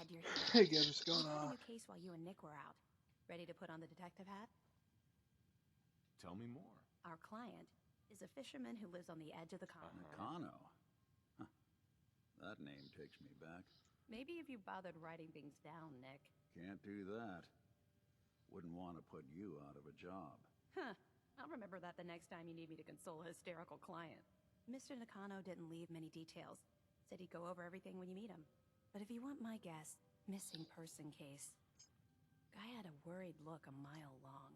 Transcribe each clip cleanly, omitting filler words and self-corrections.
glad you're here. Hey, guys, what's going I had a on? new case while you and Nick were out. Ready to put on the detective hat? Tell me more. Our client is a fisherman who lives on the edge of the Kano. Nakano? Huh. That name takes me back. Maybe if you bothered writing things down, Nick. Can't do that. Wouldn't want to put you out of a job. Huh. I'll remember that the next time you need me to console a hysterical client. Mr. Nakano didn't leave many details. Said he'd go over everything when you meet him. But if you want my guess, missing person case. Guy had a worried look a mile long.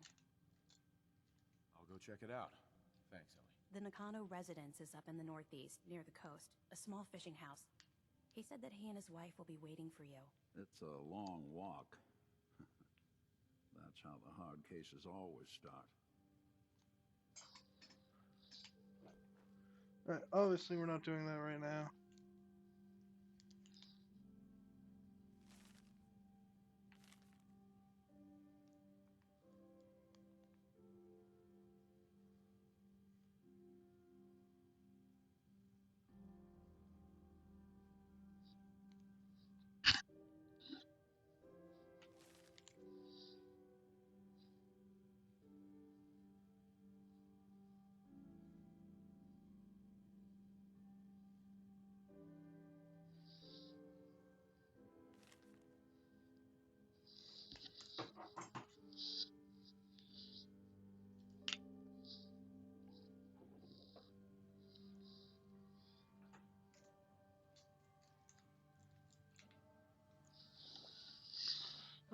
I'll go check it out. Thanks, Ellie. The Nakano residence is up in the northeast, near the coast. A small fishing house. He said that he and his wife will be waiting for you. It's a long walk. That's how the hard cases always start. Alright, obviously we're not doing that right now.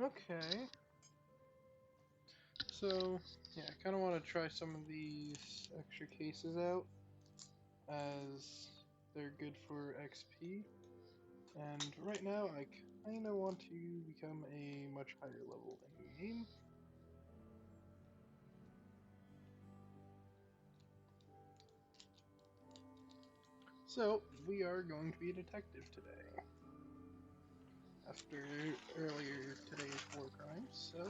Okay. So, yeah, I kind of want to try some of these extra cases out, as they're good for XP. And right now, I kind of want to become a much higher level in the game. So, we are going to be a detective today. After earlier today's war crimes, so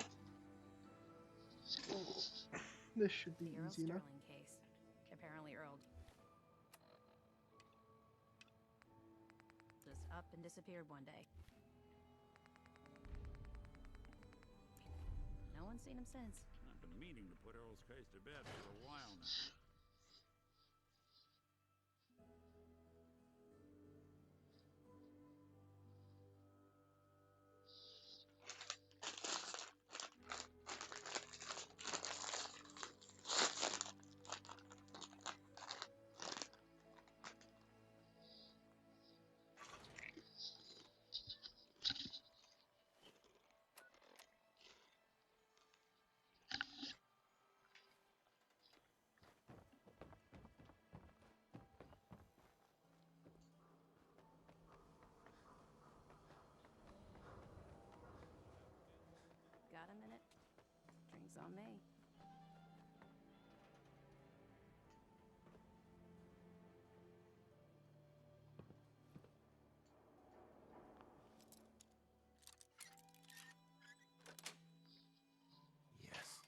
this should be The Earl easy enough. Sterling case. Apparently Earl just up and disappeared one day. No one's seen him since. I've been meaning to put Earl's case to bed for a while now. Got a minute? Drinks on me. Yes.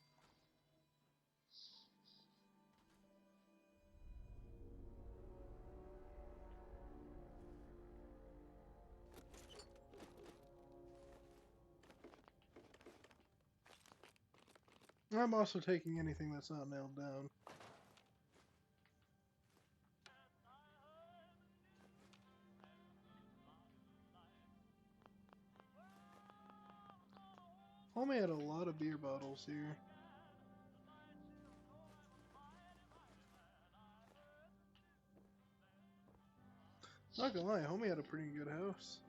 I'm also taking anything that's not nailed down. Homie had a lot of beer bottles here. Not gonna lie, Homie had a pretty good house.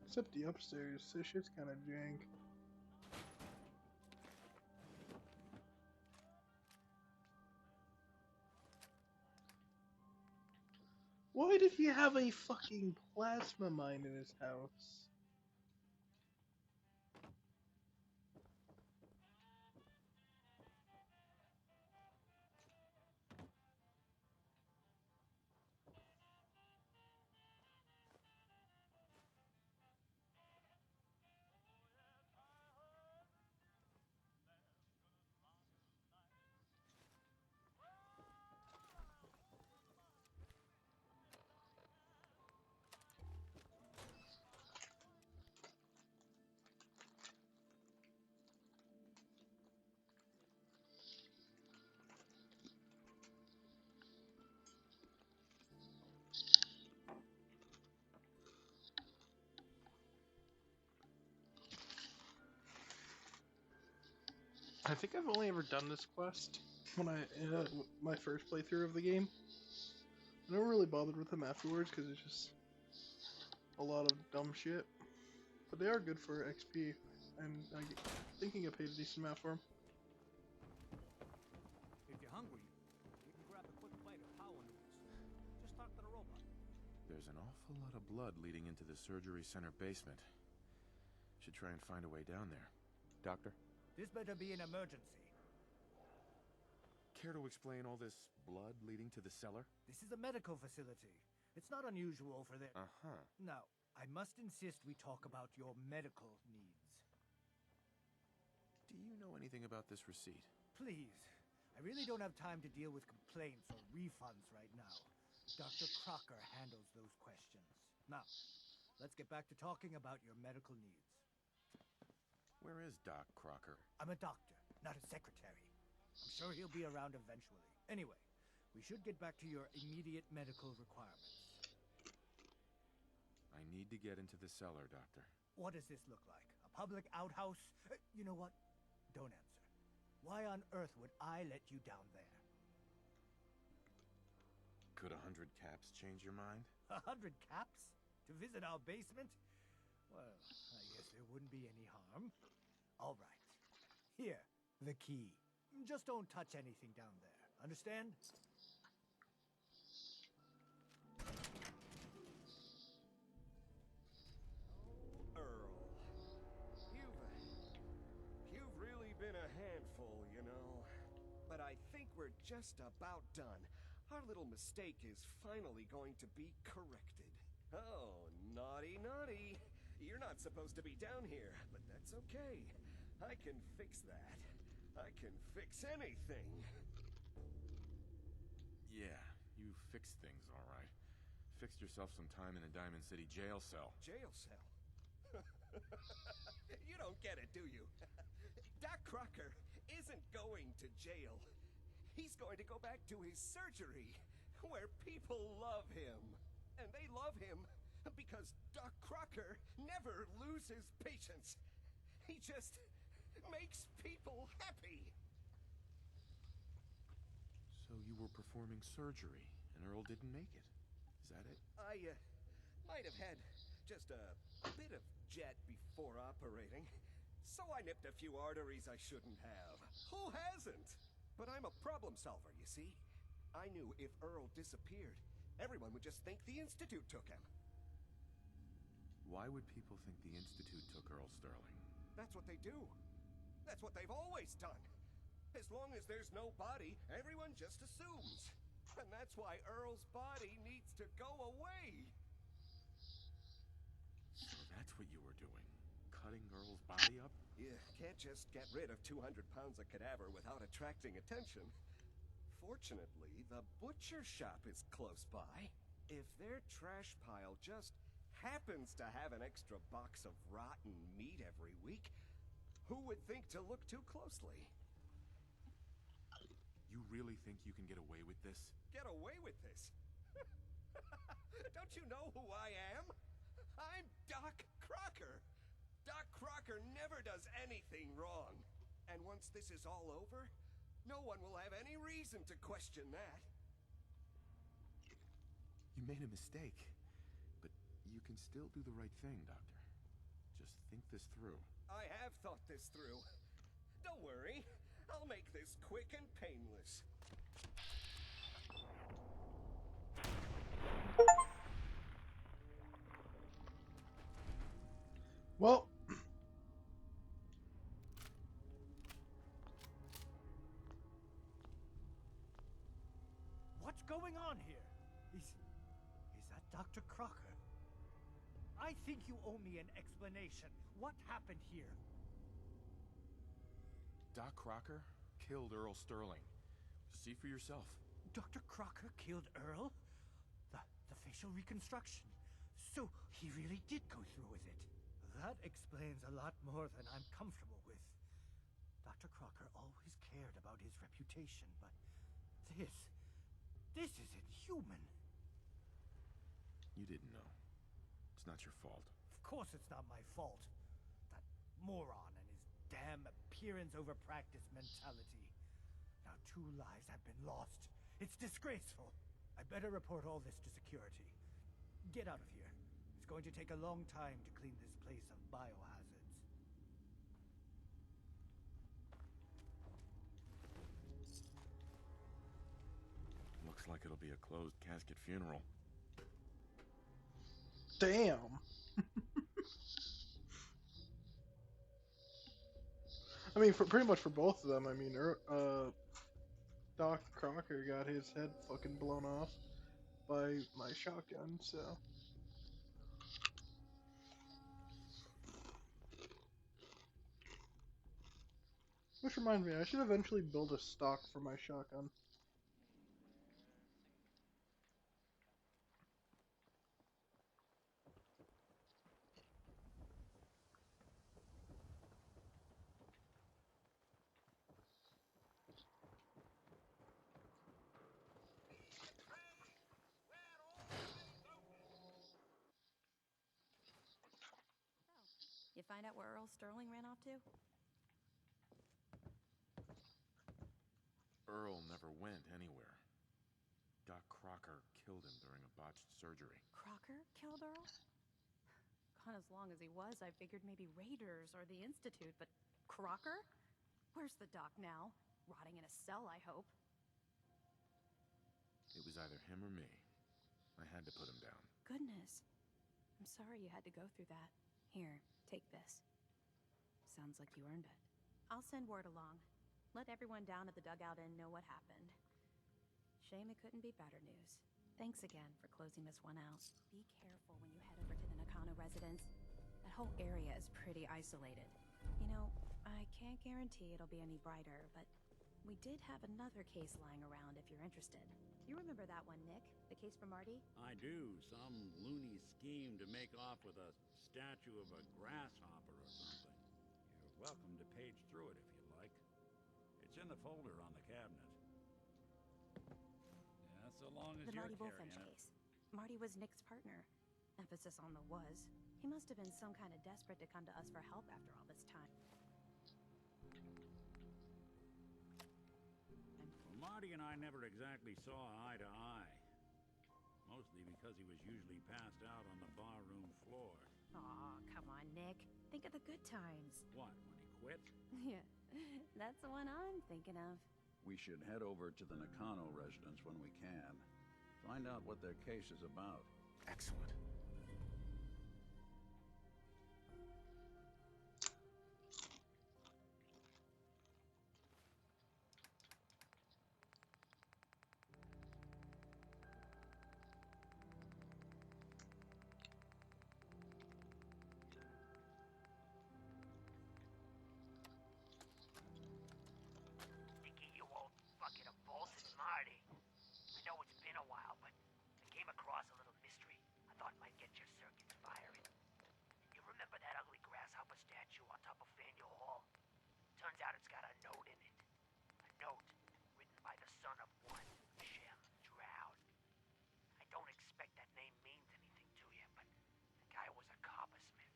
Except the upstairs, this shit's kinda jank. Why did he have a fucking plasma mine in his house? I think I've only ever done this quest when my first playthrough of the game. I never really bothered with them afterwards because it's just a lot of dumb shit. But they are good for XP, and I think you get paid a decent amount for them. If you're hungry, you can grab a quick plate of power noodles. Just talk to the robot. There's an awful lot of blood leading into the surgery center basement. Should try and find a way down there. Doctor? This better be an emergency. Care to explain all this blood leading to the cellar? This is a medical facility. It's not unusual for their... Uh-huh. Now, I must insist we talk about your medical needs. Do you know anything about this receipt? Please. I really don't have time to deal with complaints or refunds right now. Dr. Crocker handles those questions. Now, let's get back to talking about your medical needs. Where is Doc Crocker? I'm a doctor, not a secretary. I'm sure he'll be around eventually. Anyway, we should get back to your immediate medical requirements. I need to get into the cellar, Doctor. What does this look like? A public outhouse? You know what? Don't answer. Why on earth would I let you down there? Could 100 caps change your mind? 100 caps? To visit our basement? Well, I guess there wouldn't be any harm. All right. Here, the key. Just don't touch anything down there. Understand? Earl, you've really been a handful, you know. But I think we're just about done. Our little mistake is finally going to be corrected. Oh, naughty, naughty. You're not supposed to be down here, but that's okay. I can fix that. I can fix anything. Yeah, you fixed things, all right. Fixed yourself some time in a Diamond City jail cell. Jail cell? You don't get it, do you? Doc Crocker isn't going to jail. He's going to go back to his surgery, where people love him. And they love him because Doc Crocker never loses patience. He just makes people happy. So you were performing surgery, and Earl didn't make it. Is that it? I might have had just a bit of jet before operating. So I nipped a few arteries I shouldn't have. Who hasn't? But I'm a problem solver, you see. I knew if Earl disappeared, everyone would just think the Institute took him. Why would people think the Institute took Earl Sterling? That's what they do. That's what they've always done. As long as there's no body, everyone just assumes. And that's why Earl's body needs to go away. So that's what you were doing? Cutting Earl's body up? You can't just get rid of 200 pounds of cadaver without attracting attention. Fortunately, the butcher shop is close by. If their trash pile just happens to have an extra box of rotten meat every week, who would think to look too closely? You really think you can get away with this? Get away with this? Don't you know who I am? I'm Doc Crocker. Doc Crocker never does anything wrong. And once this is all over, no one will have any reason to question that. You made a mistake, but you can still do the right thing, Doctor. Just think this through. I have thought this through. Don't worry. I'll make this quick and painless. Well, What's going on here? Is that Dr. Crocker? I think you owe me an explanation. What happened here? Doc Crocker killed Earl Sterling. See for yourself. Dr. Crocker killed Earl? The facial reconstruction. So he really did go through with it. That explains a lot more than I'm comfortable with. Dr. Crocker always cared about his reputation, but this is inhuman. You didn't know. It's not your fault. Of course it's not my fault. That moron and his damn appearance over practice mentality. Now 2 lives have been lost. It's disgraceful. I better report all this to security. Get out of here. It's going to take a long time to clean this place of biohazards. Looks like it'll be a closed casket funeral. Damn. I mean, for pretty much for both of them. I mean, Doc Crocker got his head fucking blown off by my shotgun, so. Which reminds me, I should eventually build a stock for my shotgun. You find out where Earl Sterling ran off to? Earl never went anywhere. Doc Crocker killed him during a botched surgery. Crocker killed Earl? Gone as long as he was, I figured maybe Raiders or the Institute, but Crocker? Where's the doc now? Rotting in a cell, I hope. It was either him or me. I had to put him down. Goodness. I'm sorry you had to go through that. Here, take this. Sounds like you earned it. I'll send word along. Let everyone down at the dugout inn know what happened. Shame it couldn't be better news. Thanks again for closing this one out. Be careful when you head over to the Nakano residence. That whole area is pretty isolated. You know, I can't guarantee it'll be any brighter, but we did have another case lying around if you're interested. You remember that one, Nick? The case for Marty? I do. Some loony scheme to make off with a statue of a grasshopper or something. You're welcome to page through it if you like. It's in the folder on the cabinet. Yeah, so long as The you're Marty Bullfinch carrying it. case. Marty was Nick's partner. Emphasis on the was. He must have been some kind of desperate to come to us for help after all this time. Well, Marty and I never exactly saw eye to eye. Mostly because he was usually passed out on the barroom floor. Aw, come on, Nick. Think of the good times. What, when he quit? Yeah, that's the one I'm thinking of. We should head over to the Nakano residence when we can. Find out what their case is about. Excellent. Nicky, you old bucket of balls, it's Marty. I know it's been a while, but I came across a little mystery I thought might get your circuits firing. You remember that ugly grasshopper statue on top of Faneuil Hall? Turns out it's got a note in it. A note written by the son of one Shem Droud. I don't expect that name means anything to you, but the guy was a coppersmith.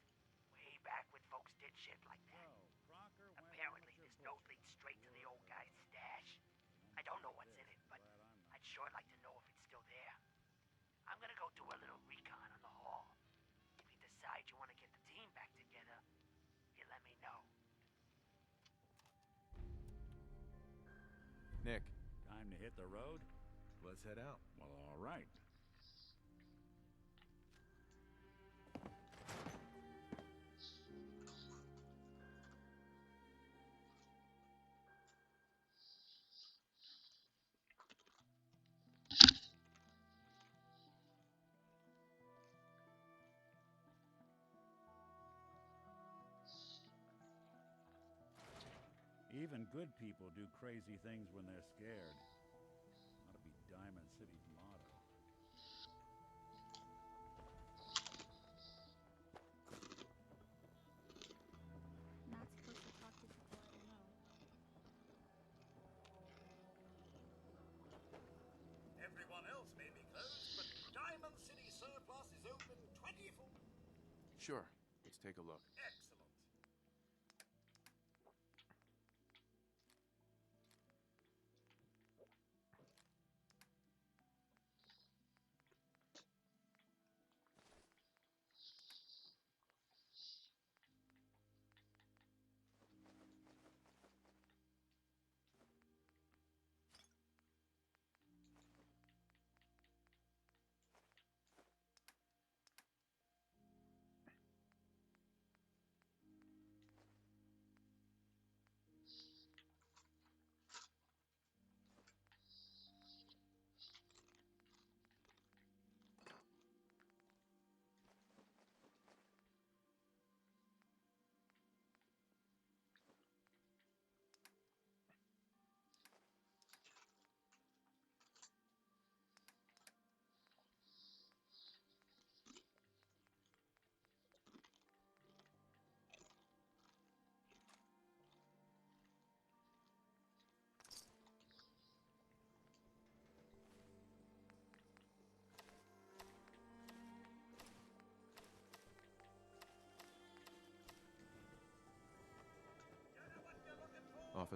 Way back when folks did shit like that. Crocker went Apparently, this note leads straight to the old guy's stash. I don't know what's in it, but I'd sure like to know if it's still there. I'm gonna go do a little recon on the hall. If you decide you want to get the team back together, you let me know. Nick, Time to hit the road? let's head out. Well, all right. Even good people do crazy things when they're scared. Ought to be Diamond City's motto. Not supposed to talk to people I don't know. Everyone else may be closed, but Diamond City Surplus is open 24. Sure, let's take a look. Excellent.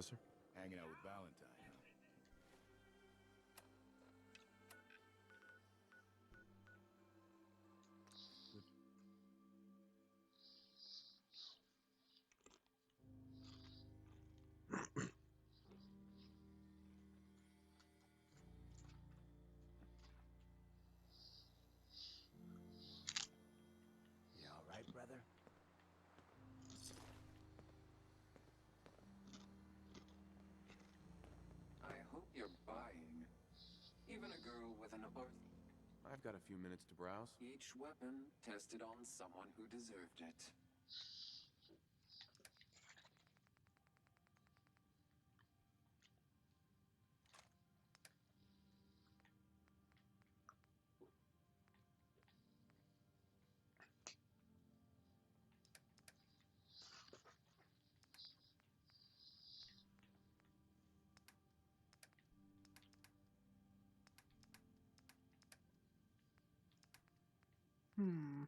officer? Hanging out with Valentine, huh? You all right, brother? I hope you're buying. Even a girl with an or I've got a few minutes to browse. each weapon tested on someone who deserved it. Hmm.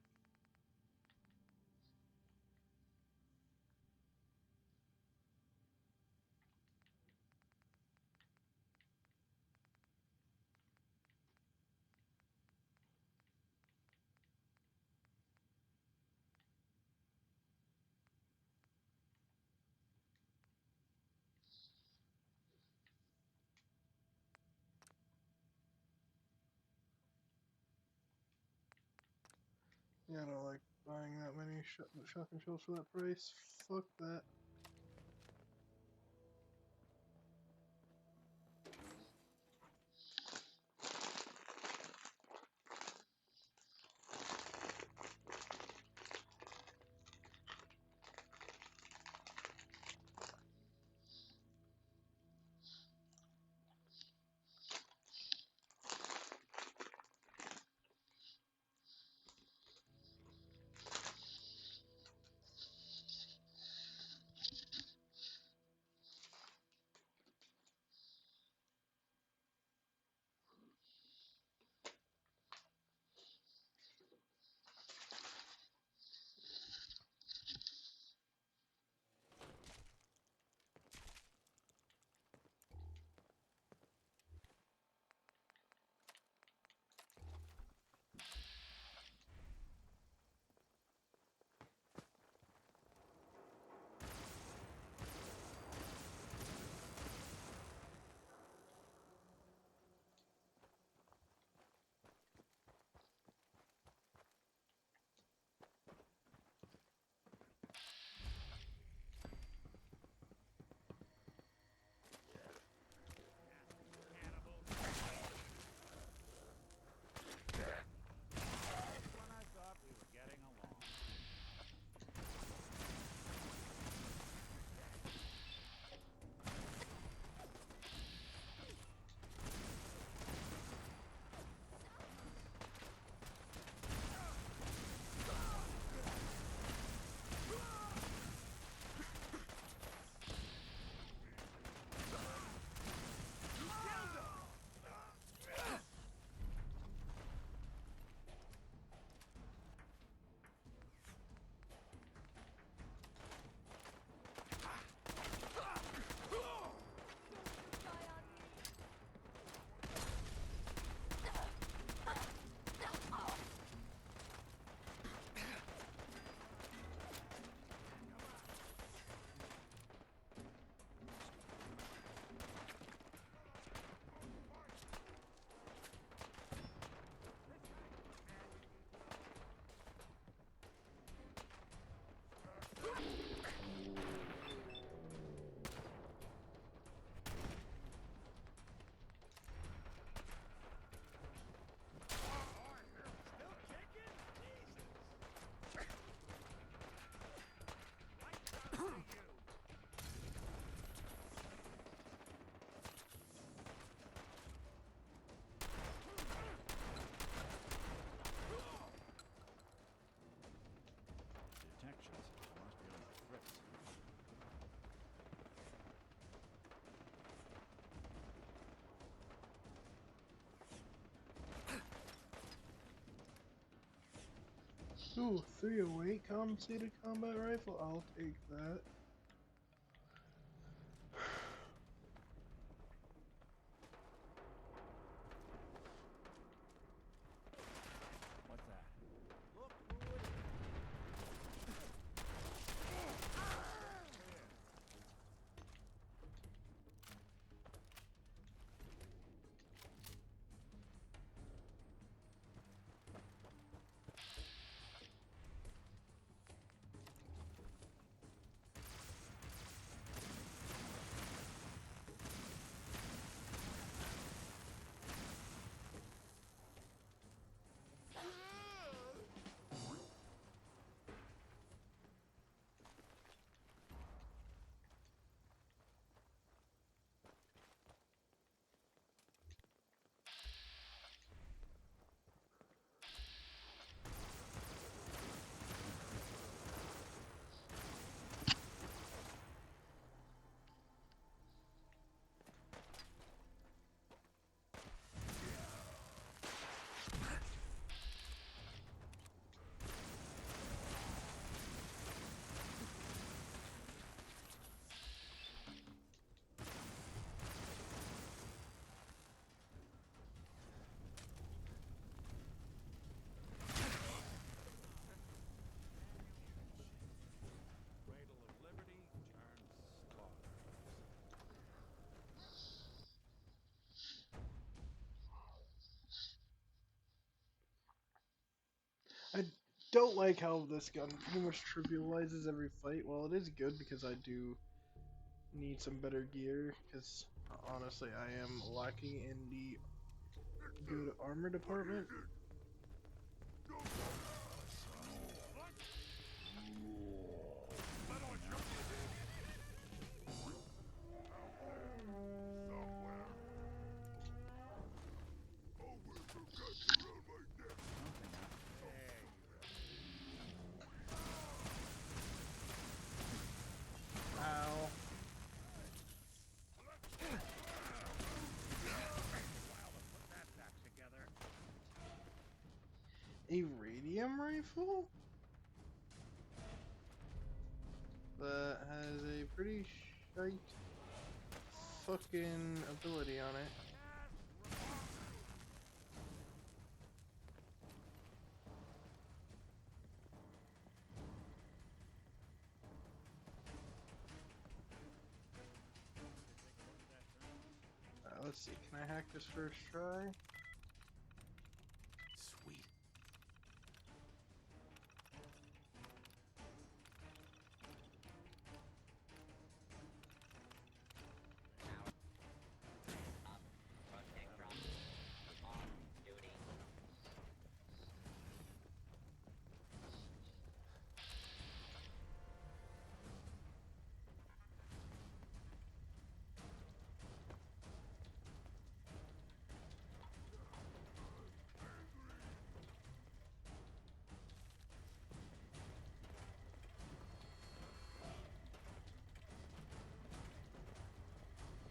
Yeah, I don't like buying that many shotgun shells for that price. Fuck that. When I thought we were getting along. Detection system must be on the fritz. Ooh, 308 compensated combat rifle. I'll take that. don't like how this gun pretty much trivializes every fight. Well, it is good because I do need some better gear, because honestly I am lacking in the good armor department. Ow. A radium rifle? That has a pretty shite fucking ability on it. Let's see, can I hack this first try? Sweet.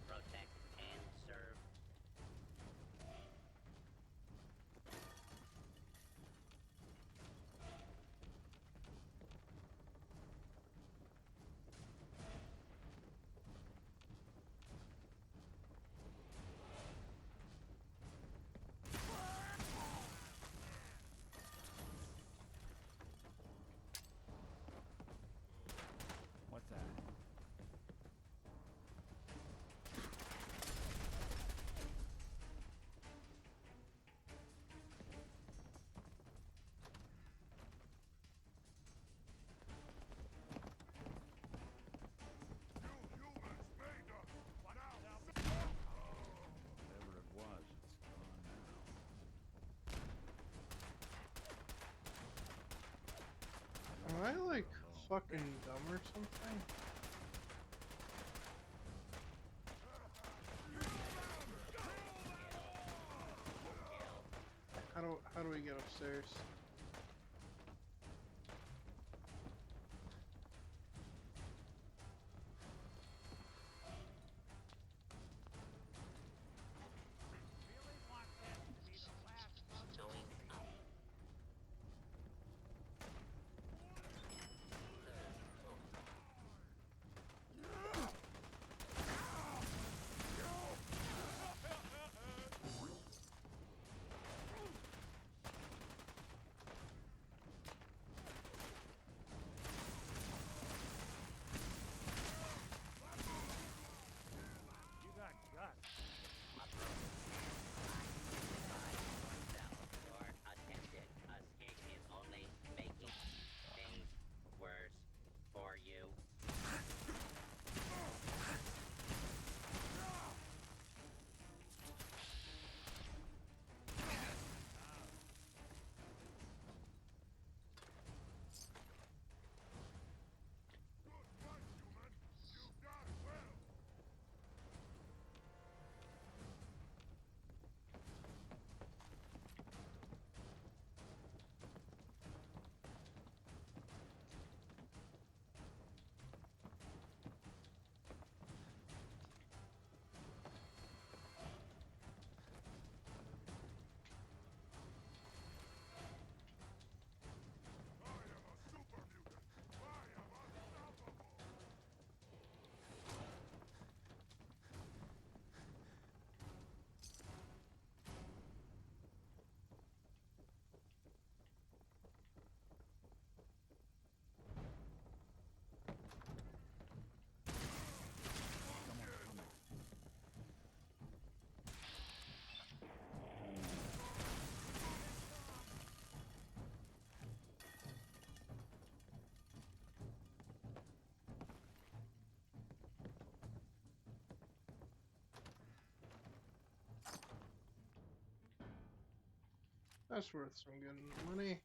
Protect and serve. What's that? Whatever it was, it's gone now. Am I like fucking dumb or something? How do we get upstairs? Going up. That's worth some good money.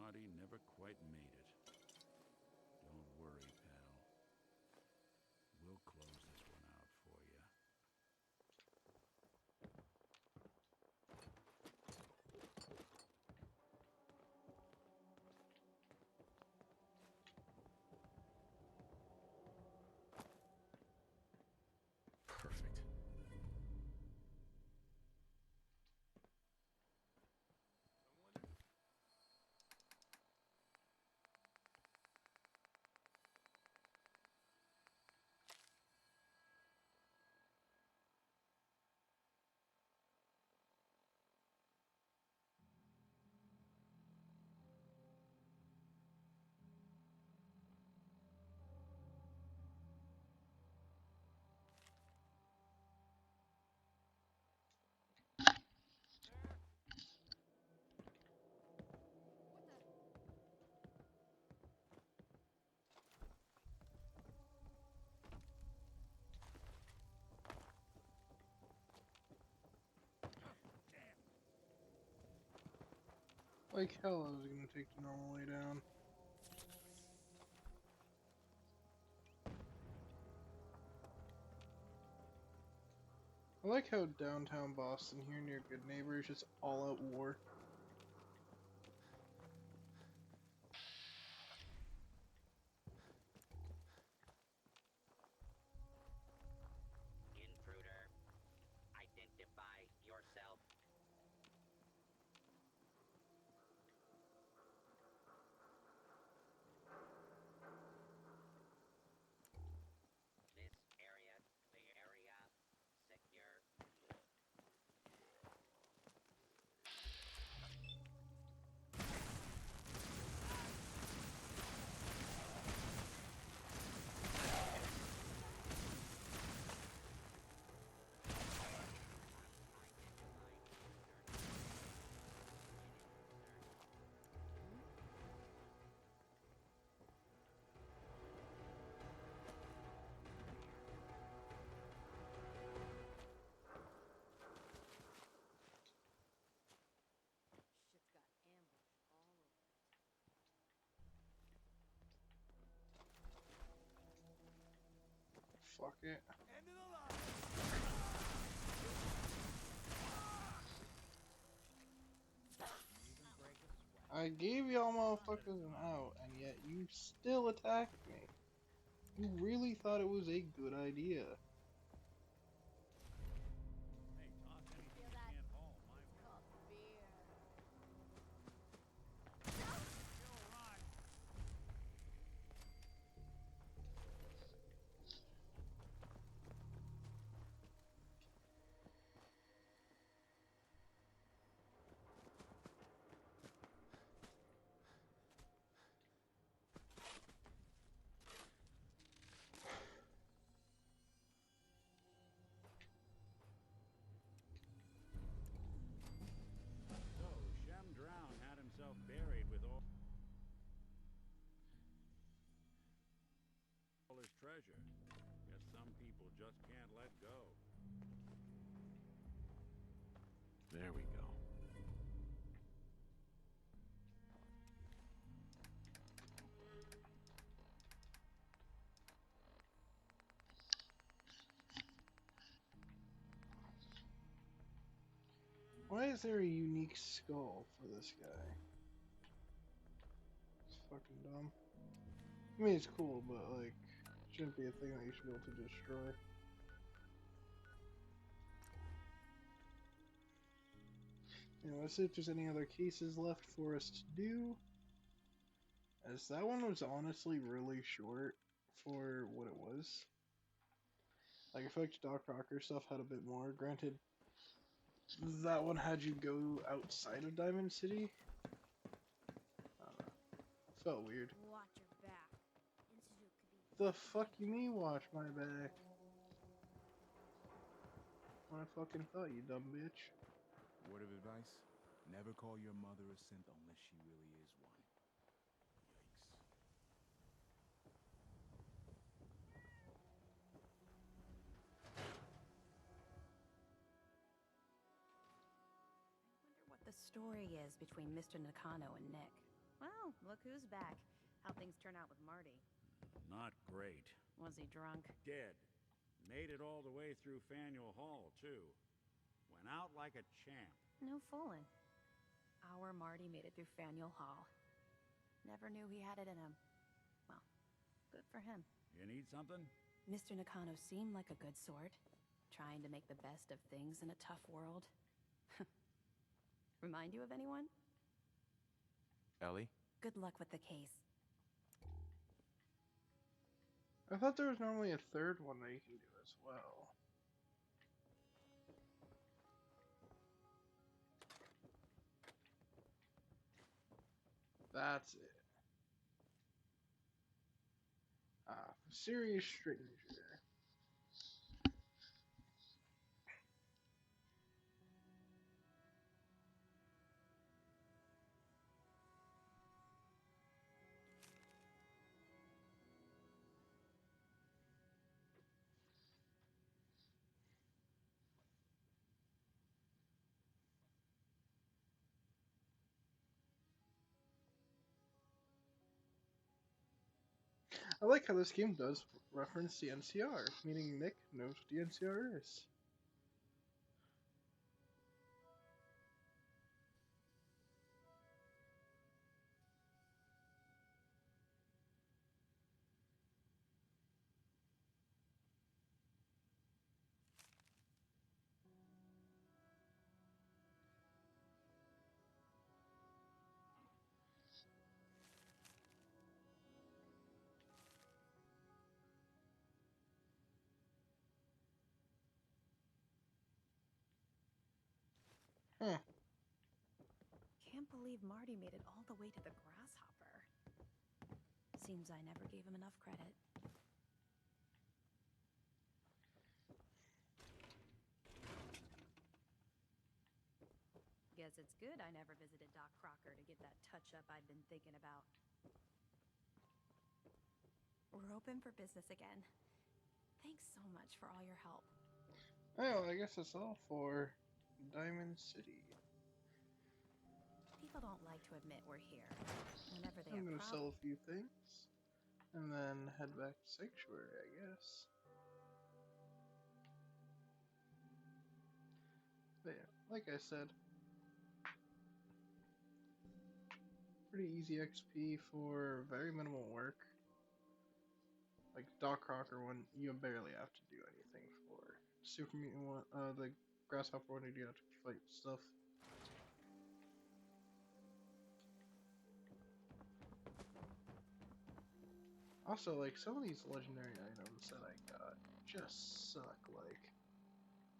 Marty never quite made it. Don't worry, pal. We'll close this one out for you. Perfect. Like hell I was gonna take the normal way down. I like how downtown Boston here near Good Neighbor is just all out war. Intruder, identify yourself. This area, secure. Fuck it. I gave y'all motherfuckers an out, and yet you still attacked me. You really thought it was a good idea. Hey, toss anything you can't haul my way. Still run. So, Shem Drown had himself buried with all his treasure. Guess some people just can't let go. There we go. Why is there a unique skull for this guy? It's fucking dumb. I mean, it's cool, but like, it shouldn't be a thing that you should be able to destroy. Anyway, let's see if there's any other cases left for us to do. As that one was honestly really short for what it was. Like, I feel like Doc Rocker stuff had a bit more. Granted, that one had you go outside of Diamond City. I don't know. Felt weird. Watch your back. Institute could be. The fuck you mean, watch my back? What I fucking thought, you dumb bitch. Word of advice? Never call your mother a synth unless she really is one. I wonder what the story is between Mr. Nakano and Nick. Well, look who's back. How'd things turn out with Marty? Not great. Was he drunk? Dead. Made it all the way through Faneuil Hall, too. Went out like a champ. No fooling. Our Marty made it through Faneuil Hall. Never knew he had it in him. Well, good for him. You need something? Mr. Nakano seemed like a good sort, trying to make the best of things in a tough world. Remind you of anyone? Ellie? Good luck with the case. I thought there was normally a third one that you can do as well. That's it. Serious stranger. I like how this game does reference the NCR, meaning Nick knows what the NCR is. Huh. Can't believe Marty made it all the way to the grasshopper. Seems I never gave him enough credit. Guess it's good I never visited Doc Crocker to get that touch-up I'd been thinking about. We're open for business again. Thanks so much for all your help. Well, I guess that's all for Diamond City. People don't like to admit we're here. Whenever they I'm have gonna sell a few things, and then head back to Sanctuary, I guess. But yeah, like I said, pretty easy XP for very minimal work. Like Doc Crocker one, you barely have to do anything for. Super Mutant one, the Grasshopper one, you do have to fight stuff. Also, like, some of these legendary items that I got just suck. Like,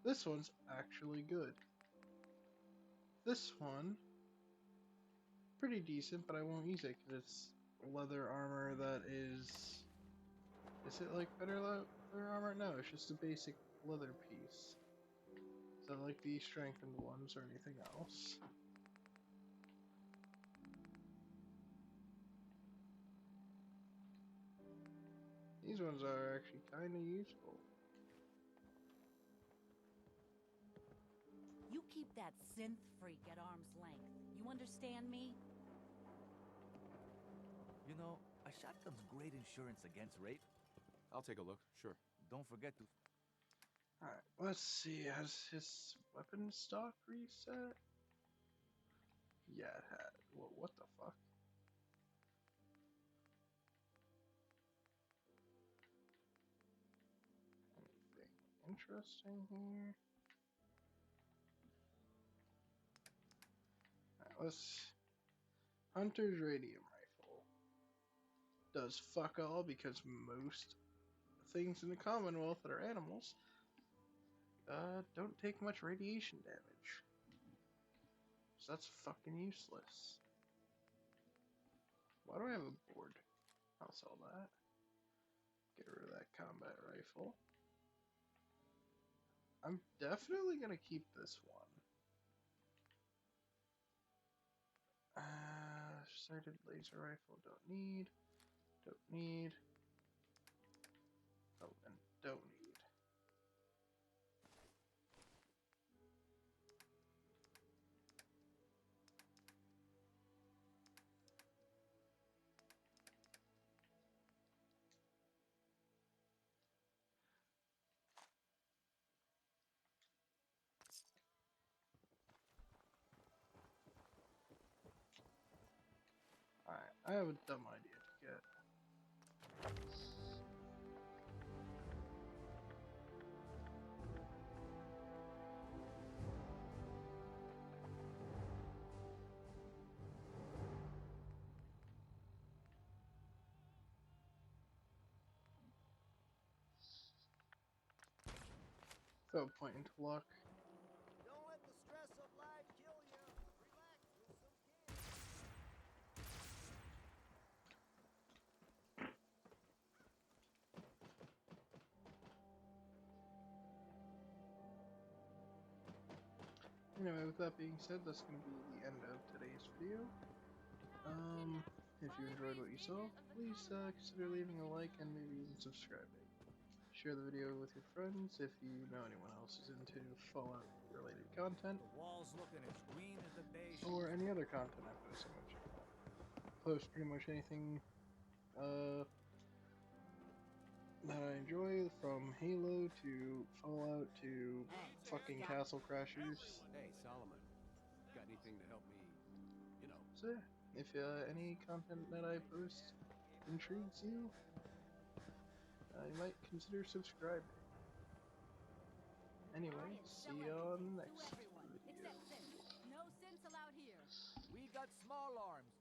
this one's actually good. This one, pretty decent, but I won't use it because it's leather armor that is... Is it, like, better leather armor? No, it's just a basic leather piece. Is that like the strengthened ones or anything else? These ones are actually kind of useful. You keep that synth freak at arm's length. You understand me? You know, a shotgun's great insurance against rape. I'll take a look, sure. Don't forget to... Alright, let's see. Has his weapon stock reset? Yeah, it had. What the fuck? Anything interesting here? Alright, let's... Hunter's Radium Rifle. Does fuck all because most things in the Commonwealth that are animals don't take much radiation damage. So that's fucking useless. Why do I have a board? I'll sell that. Get rid of that combat rifle. I'm definitely gonna keep this one. Sighted laser rifle, don't need. Don't need. Oh, and don't need. I have a dumb idea to get. Without pointing to luck. Don't let the stress of life kill you. Relax with some kids. Anyway, with that being said, that's going to be the end of today's video. If you enjoyed what you saw, please consider leaving a like and maybe even subscribing. Share the video with your friends if you know anyone else is into Fallout related content. The wall's looking as green as the day. Or any other content I post on my channel. Post pretty much anything that I enjoy, from Halo to Fallout to fucking Castle Crashers. Hey, Solomon. Got anything to help me, you know? So yeah, if any content that I post intrigues you, you might consider subscribing. Anyway, see you on the next video. Except Sin. No sins allowed here. We got small arms.